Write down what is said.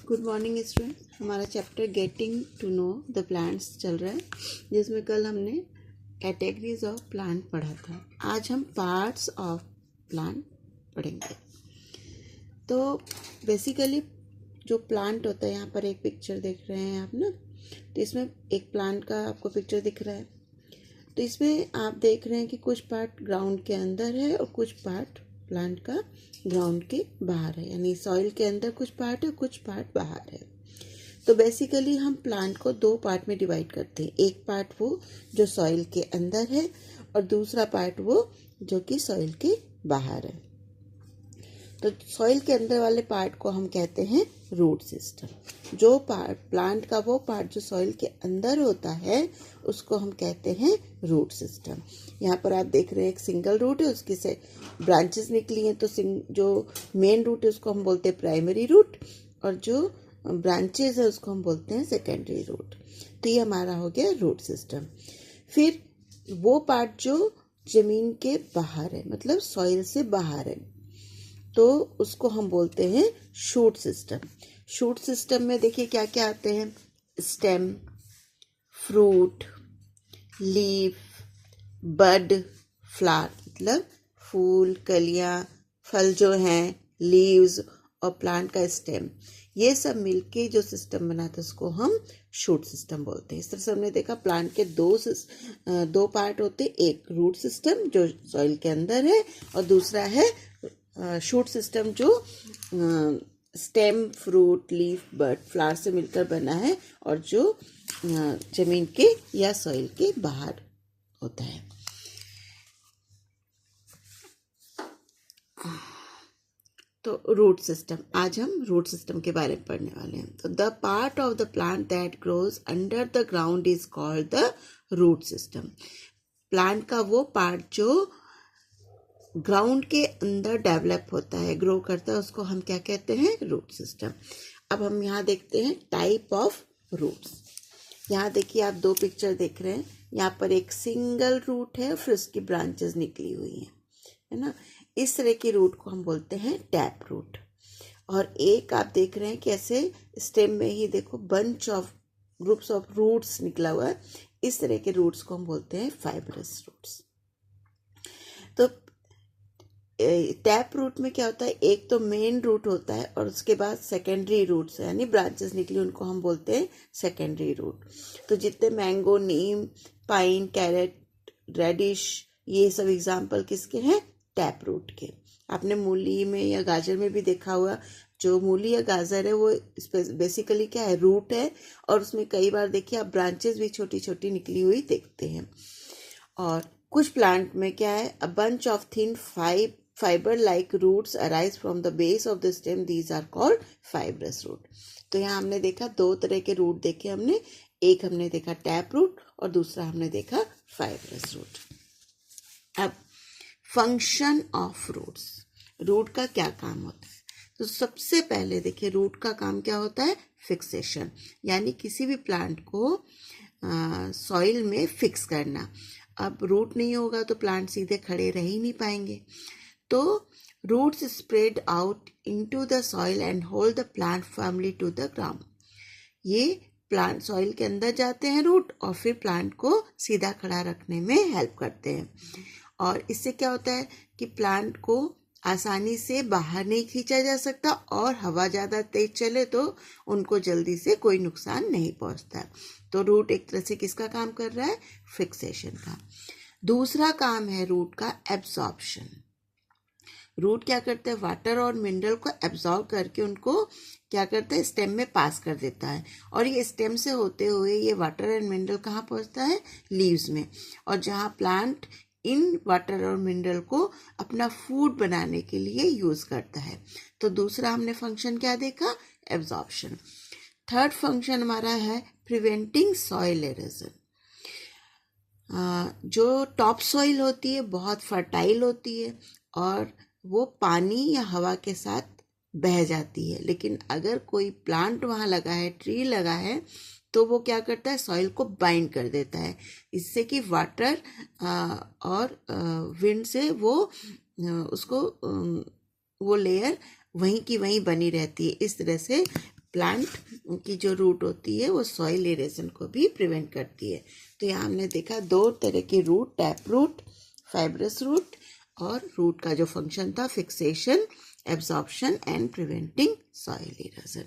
Good morning student. हमारा chapter getting to know the plants चल रहा है, जिसमें कल हमने कैटेगरीज ऑफ प्लांट पढ़ा था। आज हम पार्ट्स ऑफ प्लांट पढ़ेंगे। तो बेसिकली जो प्लांट होता है, यहाँ पर एक पिक्चर देख रहे हैं आप ना, तो इसमें एक प्लांट का आपको पिक्चर दिख रहा है। तो इसमें आप देख रहे हैं कि कुछ पार्ट ग्राउंड के अंदर है और कुछ पार्ट प्लांट का ग्राउंड के बाहर है, यानी सॉइल के अंदर कुछ पार्ट है, कुछ पार्ट बाहर है। तो बेसिकली हम प्लांट को दो पार्ट में डिवाइड करते हैं। एक पार्ट वो जो सॉइल के अंदर है और दूसरा पार्ट वो जो कि सॉइल के बाहर है। तो सॉइल के अंदर वाले पार्ट को हम कहते हैं रूट सिस्टम। जो पार्ट प्लांट का वो पार्ट जो सॉइल के अंदर होता है उसको हम कहते हैं रूट सिस्टम। यहाँ पर आप देख रहे हैं एक सिंगल रूट है, उसकी से ब्रांचेस निकली हैं। तो जो मेन रूट है उसको हम बोलते हैं प्राइमरी रूट, और जो ब्रांचेस है उसको हम बोलते हैं सेकेंडरी रूट। तो ये हमारा हो गया रूट सिस्टम। फिर वो पार्ट जो जमीन के बाहर है, मतलब सॉइल से बाहर है, तो उसको हम बोलते हैं शूट सिस्टम। शूट सिस्टम में देखिए क्या क्या आते हैं: स्टेम, फ्रूट, लीफ, बड, फ्लावर, मतलब फूल, कलियां, फल जो हैं, लीव्स और प्लांट का स्टेम, ये सब मिलके जो सिस्टम बनाता है उसको हम शूट सिस्टम बोलते हैं। इस तरह से हमने देखा प्लांट के दो पार्ट होते हैं। एक रूट सिस्टम जो सॉइल के अंदर है, और दूसरा है शूट सिस्टम जो स्टेम, फ्रूट, लीफ, बड, फ्लावर से मिलकर बना है और जो जमीन के या सॉइल के बाहर होता है। तो रूट सिस्टम, आज हम रूट सिस्टम के बारे में पढ़ने वाले हैं। तो the part of the plant that grows under the ground is called the root system. Plant का वो पार्ट जो ग्राउंड के अंदर डेवलप होता है, ग्रो करता है, उसको हम क्या कहते हैं? Root system. अब हम यहाँ देखते हैं टाइप ऑफ रूट्स। यहाँ देखिए आप दो पिक्चर देख रहे हैं। यहाँ पर एक सिंगल रूट है, फिर उसकी ब्रांचेस निकली हुई हैं, है ना। इस तरह की रूट को हम बोलते हैं टैप रूट। और एक आप देख रहे हैं कि ऐसे स्टेम में ही देखो bunch of groups of roots निकला हुआ है। इस तरह के रूट्स को हम बोलते हैं फाइब्रस रूट्स। तो टैप रूट में क्या होता है, एक तो मेन रूट होता है और उसके बाद सेकेंडरी रूट्स यानी ब्रांचेस निकली, उनको हम बोलते हैं सेकेंडरी रूट। तो जितने mango, neem, pine, carrot, radish, ये सब एग्जाम्पल किसके हैं? टैप रूट के। आपने मूली में या गाजर में भी देखा हुआ, जो मूली या गाजर है वो बेसिकली क्या है? रूट है, और उसमें कई बार देखिए आप ब्रांचेस भी छोटी छोटी निकली हुई देखते हैं। और कुछ प्लांट में क्या है? A bunch of thin fiber like roots arise from the base of the stem. These are called fibrous root. तो यहाँ हमने देखा दो तरह के रूट देखे हमने। एक हमने देखा टैप रूट और दूसरा हमने देखा फाइब्रस रूट। अब फंक्शन ऑफ रूट्स, रूट का क्या काम होता है? तो सबसे पहले देखिए रूट का काम क्या होता है? फिक्सेशन, यानी किसी भी प्लांट को सॉइल में फिक्स करना। अब रूट नहीं होगा तो प्लांट सीधे खड़े रह ही नहीं पाएंगे। तो roots spread out into the soil and hold the plant firmly to the ground. ये प्लांट सॉइल के अंदर जाते हैं रूट, और फिर प्लांट को सीधा खड़ा रखने में हेल्प करते हैं। और इससे क्या होता है कि प्लांट को आसानी से बाहर नहीं खींचा जा सकता, और हवा ज़्यादा तेज चले तो उनको जल्दी से कोई नुकसान नहीं पहुंचता। तो रूट एक तरह से किसका काम कर रहा है? फिक्सेशन का। दूसरा काम है रूट का एब्जॉर्प्शन। रूट क्या करता है? वाटर और मिनरल को एब्जॉर्ब करके उनको क्या करता है? स्टेम में पास कर देता है, और ये स्टेम से होते हुए ये वाटर एंड मिनरल कहाँ पहुँचता है? लीव्स में। और जहाँ प्लांट इन वाटर और मिनरल को अपना फूड बनाने के लिए यूज करता है। तो दूसरा हमने फंक्शन क्या देखा? एब्जॉर्प्शन। थर्ड फंक्शन हमारा है प्रिवेंटिंग सॉइल एरोजन। जो टॉप सॉइल होती है बहुत फर्टाइल होती है और वो पानी या हवा के साथ बह जाती है, लेकिन अगर कोई प्लांट वहाँ लगा है, ट्री लगा है, तो वो क्या करता है? सॉइल को बाइंड कर देता है, इससे कि वाटर और विंड से वो उसको वो लेयर वहीं की वहीं बनी रहती है। इस तरह से प्लांट की जो रूट होती है वो सॉइल इरेजन को भी प्रिवेंट करती है। तो यहाँ हमने देखा 2 तरह की root, tap root, fibrous root, और रूट का जो फंक्शन था fixation, absorption and preventing soil इरेजन।